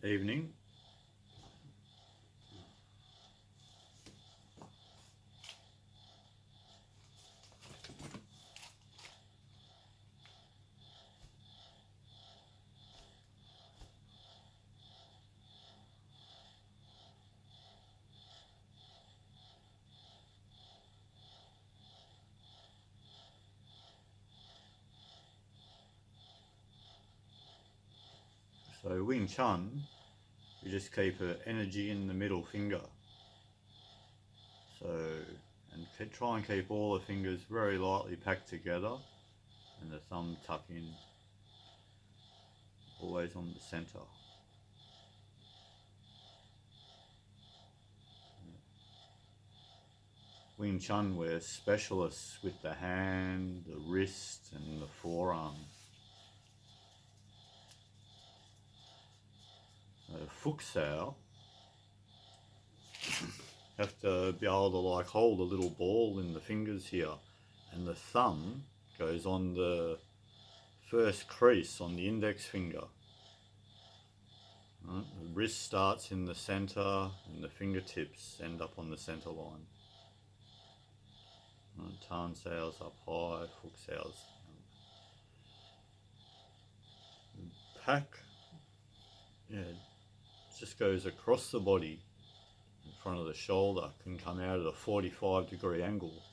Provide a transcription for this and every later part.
evening. So Wing Chun, you just keep energy in the middle finger. So, and try and keep all the fingers very lightly packed together and the thumb tuck in, always on the center. Wing Chun, we're specialists with the hand, the wrist and the forearm. Fuk Sao, have to be able to hold a little ball in the fingers here, and the thumb goes on the first crease on the index finger. Right? The wrist starts in the center and the fingertips end up on the center line. Right? Tan Sao's up high, Fuk Sao's pack, just goes across the body in front of the shoulder, can come out at a 45-degree angle.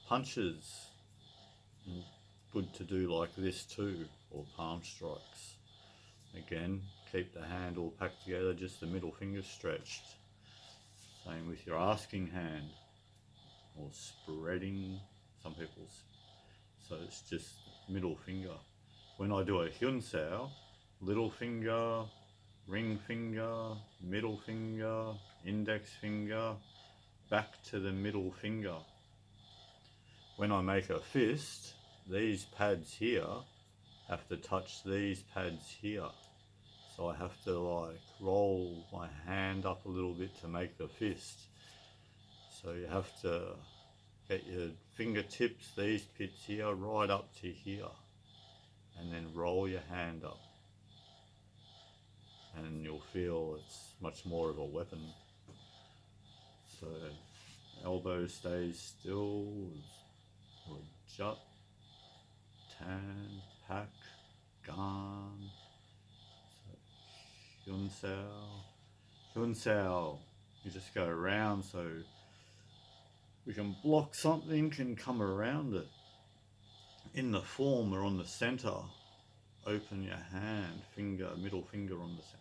Punches, good to do like this too, or palm strikes. Again, keep the hand all packed together, just the middle finger stretched. Same with your asking hand, or spreading, some people's. So it's just middle finger. When I do a Chun Sao, little finger, ring finger, middle finger, index finger, back to the middle finger. When I make a fist, these pads here have to touch these pads here. So I have to roll my hand up a little bit to make the fist. So you have to get your fingertips, these pits here, right up to here, and then roll your hand up. And you'll feel it's much more of a weapon. So elbow stays still, jut, tan, pack, gan. So Chun Sao, you just go around so we can block something and come around it. In the form or on the center, open your hand, middle finger on the center.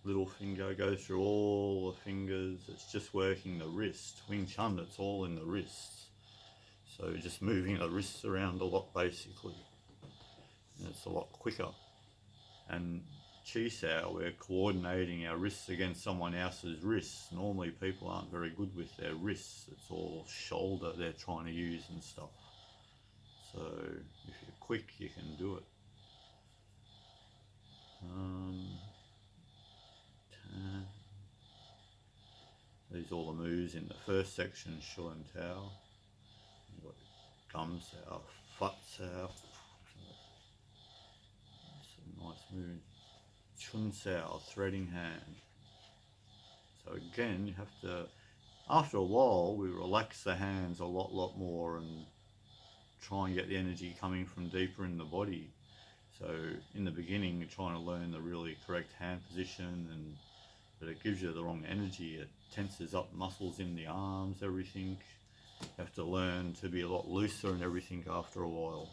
Little finger, go through all the fingers. It's just working the wrist. Wing Chun, it's all in the wrists. So just moving the wrists around a lot basically. And it's a lot quicker. And Chi Sao, we're coordinating our wrists against someone else's wrists. Normally people aren't very good with their wrists. It's all shoulder they're trying to use and stuff. So if you're quick, you can do it. These are all the moves in the first section, Shu and Tao. You've got Gum Sao, Fut Sao. It's a nice move. Chun Sao, threading hand. So again, you have to, after a while, we relax the hands a lot more and try and get the energy coming from deeper in the body. So in the beginning, you're trying to learn the really correct hand position, but it gives you the wrong energy. It tenses up muscles in the arms, everything. You have to learn to be a lot looser and everything after a while.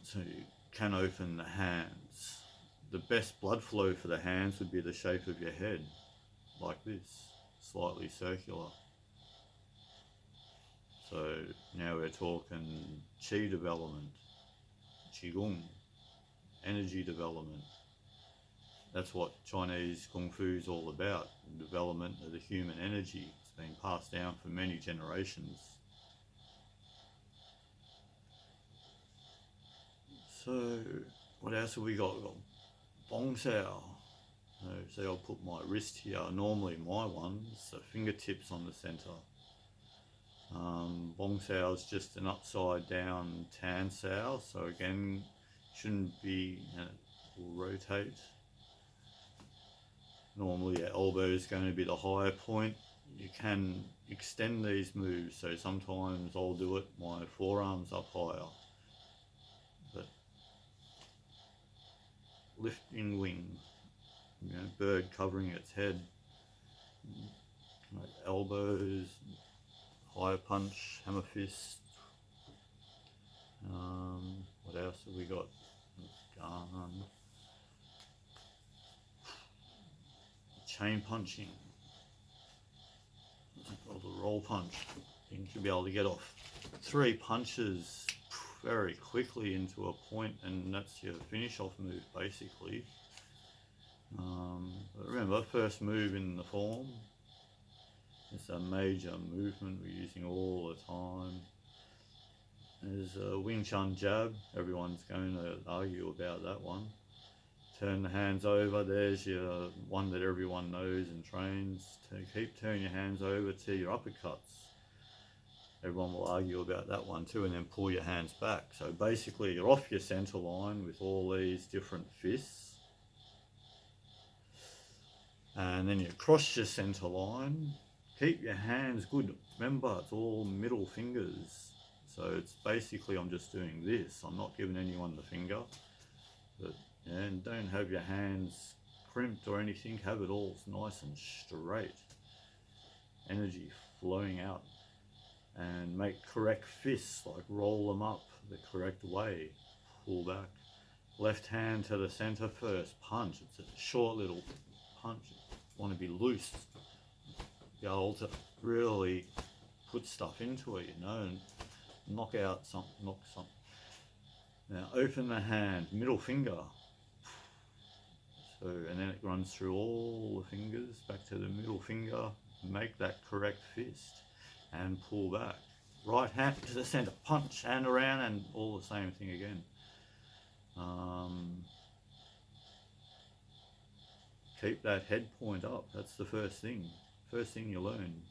So you can open the hands. The best blood flow for the hands would be the shape of your head, like this, slightly circular. So now we're talking Qi development, Qigong, energy development. That's what Chinese Kung Fu is all about, the development of the human energy. It's been passed down for many generations. So what else have we got? We've got Bong Sao. So I'll put my wrist here. Normally my one's the fingertips on the center. Bong Sao is just an upside down Tan Sao. So again, shouldn't be, will rotate. Normally your elbow is going to be the higher point. You can extend these moves, so sometimes I'll do it, my forearms up higher. But lifting wing, bird covering its head, elbows, higher punch, hammer fist. What else have we got? Gun. Chain punching. Or the roll punch. You should be able to get off 3 punches very quickly into a point, and that's your finish off move basically. But remember, first move in the form is a major movement we're using all the time. There's a Wing Chun jab, everyone's going to argue about that one. Turn the hands over, there's your one that everyone knows and trains. Keep turning your hands over to your uppercuts. Everyone will argue about that one too, and then pull your hands back. So basically you're off your center line with all these different fists. And then you cross your center line. Keep your hands good. Remember, it's all middle fingers. So it's basically, I'm just doing this. I'm not giving anyone the finger. But, and don't have your hands crimped or anything. Have it all nice and straight. Energy flowing out. And make correct fists, like roll them up the correct way. Pull back. Left hand to the center first. Punch. It's a short little punch. You want to be loose. Be able to really put stuff into it, and knock out something, knock something. Now open the hand, middle finger. So, and then it runs through all the fingers, back to the middle finger. Make that correct fist and pull back. Right hand to the center, punch, and around, and all the same thing again. Keep that head point up. That's the first thing. First thing you learn.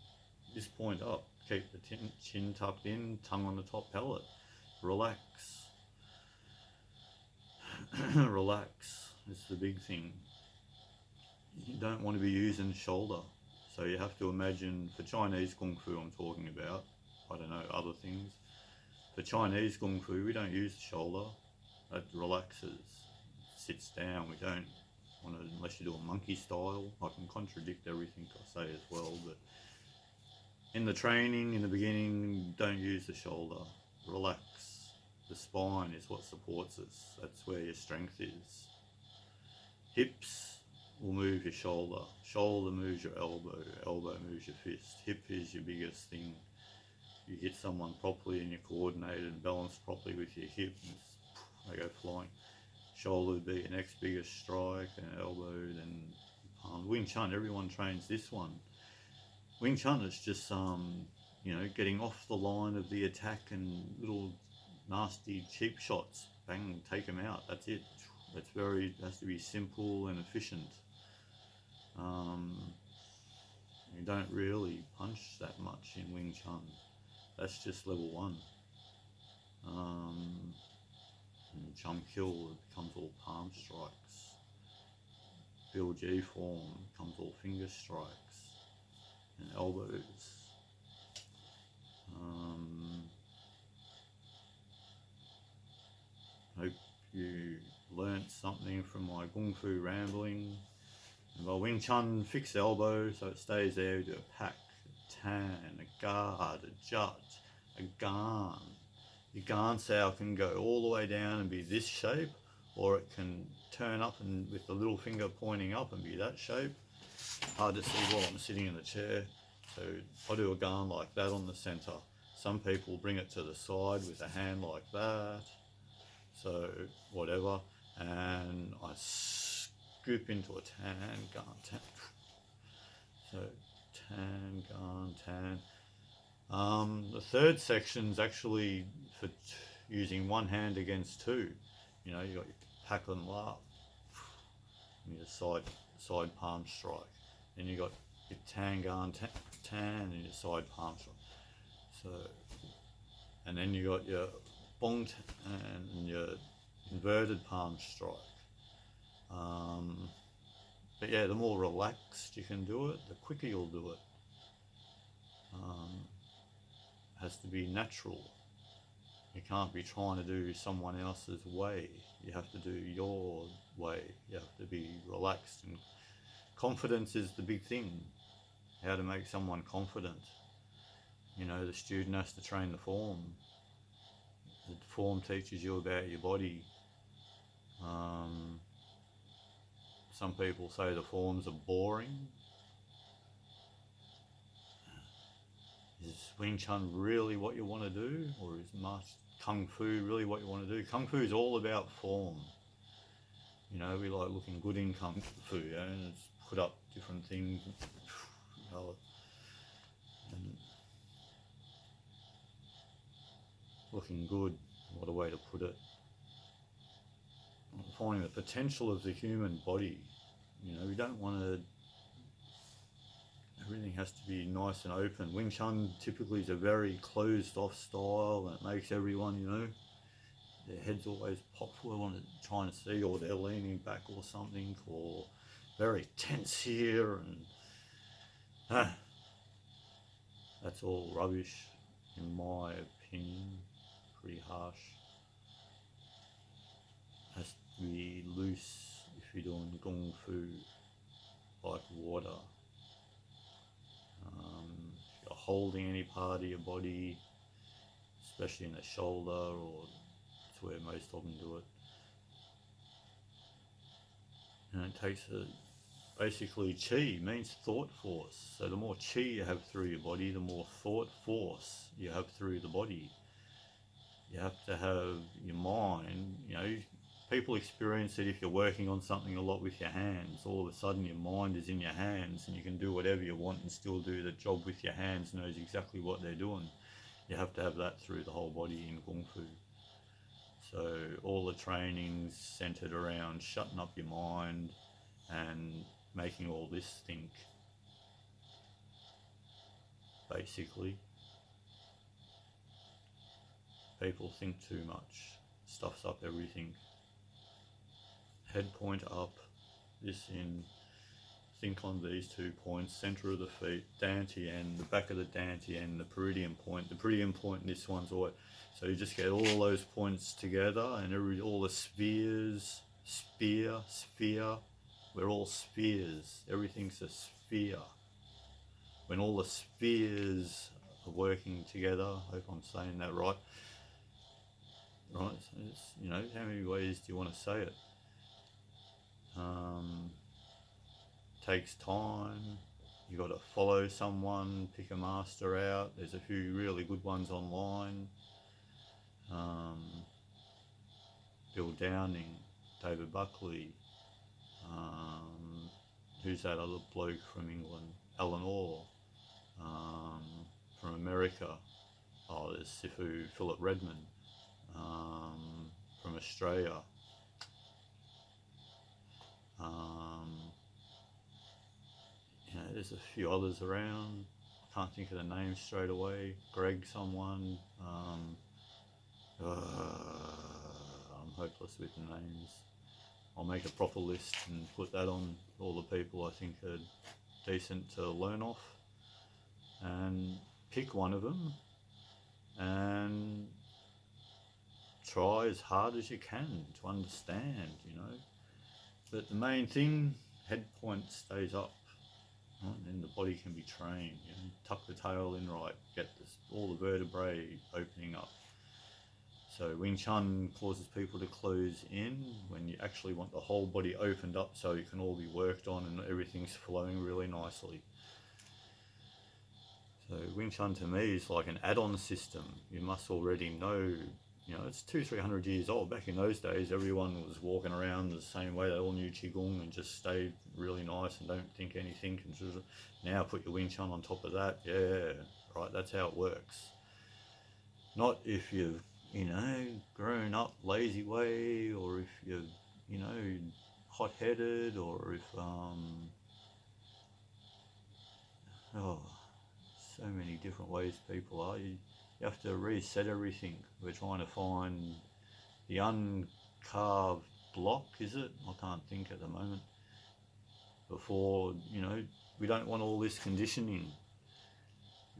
This point up. Keep the chin tucked in, tongue on the top palate. Relax. Relax is the big thing. You don't want to be using shoulder. So you have to imagine, for Chinese Kung Fu I'm talking about, I don't know, other things. For Chinese Kung Fu, we don't use the shoulder. That relaxes, sits down. We don't want to, unless you do a monkey style. I can contradict everything I say as well, but in the training, in the beginning, don't use the shoulder. Relax. The spine is what supports us. That's where your strength is. Hips will move your shoulder. Shoulder moves your elbow. Elbow moves your fist. Hip is your biggest thing. You hit someone properly and you're coordinated and balanced properly with your hip, they go flying. Shoulder would be your next biggest strike, and elbow, then palm. Wing Chun, everyone trains this one. Wing Chun is just getting off the line of the attack and little nasty cheap shots. Bang, take them out. That's it. It has to be simple and efficient. You don't really punch that much in Wing Chun. That's just level 1. In Chum Kill, it becomes all palm strikes. Bill G form becomes all finger strikes and elbows. Hope you learnt something from my Kung Fu rambling. And by Wing Chun, fix elbow so it stays there. Do a pack, a tan, a guard, a jut, a gan. Your gan sao can go all the way down and be this shape, or it can turn up and with the little finger pointing up and be that shape. Hard to see while I'm sitting in the chair. So I do a gan like that on the center. Some people bring it to the side with a hand like that. So whatever, and I scoop into a tan, gan, tan. So tan, gan, tan. The third section's actually for using one hand against two. You got your pack and la, and your side palm strike. Then you got your tan, gan, tan, and your side palm strike. So, and then you got your bong and your inverted palm strike. But yeah, the more relaxed you can do it, the quicker you'll do it. It has to be natural. You can't be trying to do someone else's way. You have to do your way. You have to be relaxed, and confidence is the big thing. How to make someone confident. You know, the student has to train the form. The form teaches you about your body. Some people say the forms are boring. Is Wing Chun really what you want to do? Or is Kung Fu really what you want to do? Kung Fu is all about form. You know, we like looking good in Kung Fu, and it's put up different things. And looking good, what a way to put it. Finding the potential of the human body. You know, we don't want to, everything has to be nice and open. Wing Chun typically is a very closed off style, and it makes everyone, you know, their heads always pop forward and trying to see, or they're leaning back or something, or very tense here, and that's all rubbish in my opinion. Pretty harsh. Has to be loose if you're doing Kung Fu, like water. If you're holding any part of your body, especially in the shoulder, or it's where most of them do it, and it takes basically chi means thought force. So the more chi you have through your body, the more thought force you have through the body. You have to have your mind, you know, people experience it if you're working on something a lot with your hands. All of a sudden your mind is in your hands and you can do whatever you want and still do the job with your hands, knows exactly what they're doing. You have to have that through the whole body in Kung Fu. So all the training's centered around shutting up your mind and making all this think, basically. People think too much, stuffs up everything. Head point up, this in, think on these 2 points, center of the feet, dantian, the back of the dantian, the peridium point. The peridium point in this one's always, so you just get all those points together, and all the spheres, sphere, we're all spheres, everything's a sphere. When all the spheres are working together, I hope I'm saying that right, so it's, you know, how many ways do you want to say it? Takes time. You got to follow someone, pick a master out. There's a few really good ones online. Bill Downing, David Buckley. Who's that other bloke from England? Alan Orr. From America. Oh, there's Sifu Philip Redmond. From Australia. You know, there's a few others around. Can't think of the names straight away. Greg someone. I'm hopeless with the names. I'll make a proper list and put that on all the people I think are decent to learn off, and pick one of them and try as hard as you can to understand, you know. But the main thing, head point stays up, right? And the body can be trained, you know, tuck the tail in right, get all the vertebrae opening up. So Wing Chun causes people to close in when you actually want the whole body opened up so it can all be worked on and everything's flowing really nicely. So Wing Chun to me is like an add-on system. You must already know, you know, it's 200-300 years old. Back in those days, everyone was walking around the same way. They all knew Qigong and just stayed really nice and don't think anything. And now put your Wing Chun on top of that. Yeah, right, that's how it works. Not if you've, you know, grown up lazy way, or if you're, you know, hot-headed, or if, so many different ways people are. You have to reset everything. We're trying to find the carved block, is it? I can't think at the moment. Before, you know, we don't want all this conditioning.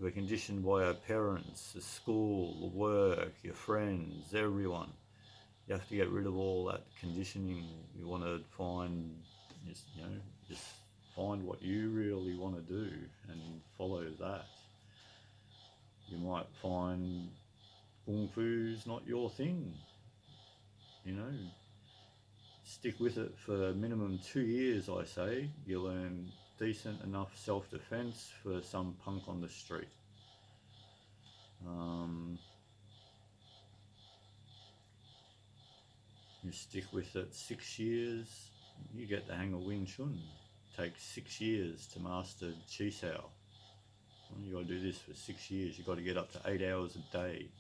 We're conditioned by our parents, the school, the work, your friends, everyone. You have to get rid of all that conditioning. You want to find, just find what you really want to do and follow that. You might find Kung Fu's not your thing, stick with it for minimum 2 years, I say. You learn decent enough self-defense for some punk on the street. You stick with it 6 years, you get the hang of Wing Chun. It takes 6 years to master Chi Sao. You got to do this for 6 years. You got to get up to 8 hours a day.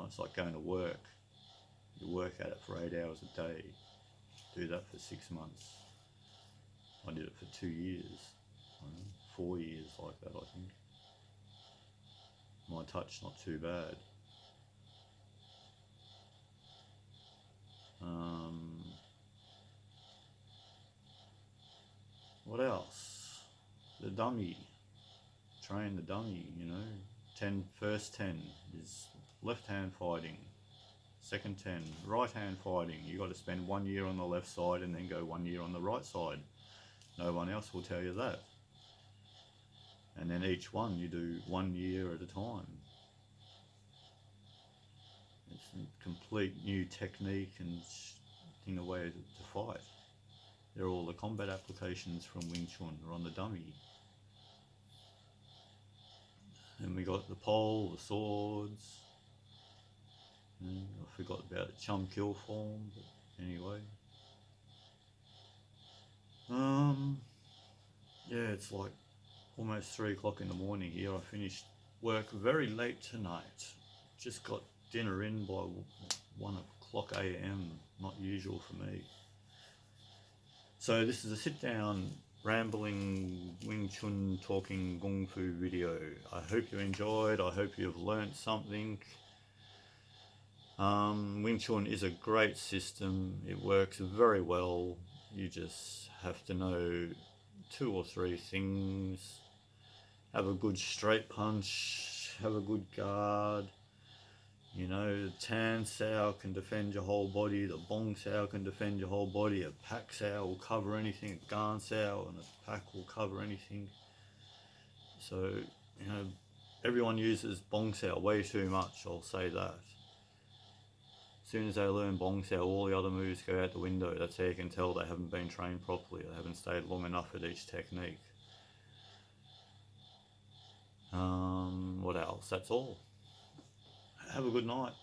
It's like going to work. You work at it for 8 hours a day. Do that for 6 months. I did it for 2 years, 4 years like that, I think. My touch not too bad. What else? The dummy. Train the dummy, 10, first 10 is left hand fighting. Second 10, right hand fighting. You got to spend 1 year on the left side and then go 1 year on the right side. No one else will tell you that. And then each one you do 1 year at a time. It's a complete new technique and a way to fight. They're all the combat applications from Wing Chun are on the dummy. Then we got the pole, the swords. I forgot about the Chum kill form, but anyway. Yeah, it's like almost 3 o'clock in the morning here. I finished work very late tonight. Just got dinner in by 1 o'clock AM, not usual for me. So this is a sit-down, rambling, Wing Chun talking Kung Fu video. I hope you enjoyed. I hope you've learnt something. Wing Chun is a great system. It works very well. You just have to know 2 or 3 things. Have a good straight punch. Have a good guard. The Tan Sao can defend your whole body. The Bong Sao can defend your whole body. A Pak Sao will cover anything. A Gan Sao and a Pak will cover anything. So, everyone uses Bong Sao way too much, I'll say that. As soon as they learn Bong Sao, all the other moves go out the window. That's how you can tell they haven't been trained properly. They haven't stayed long enough at each technique. What else? That's all. Have a good night.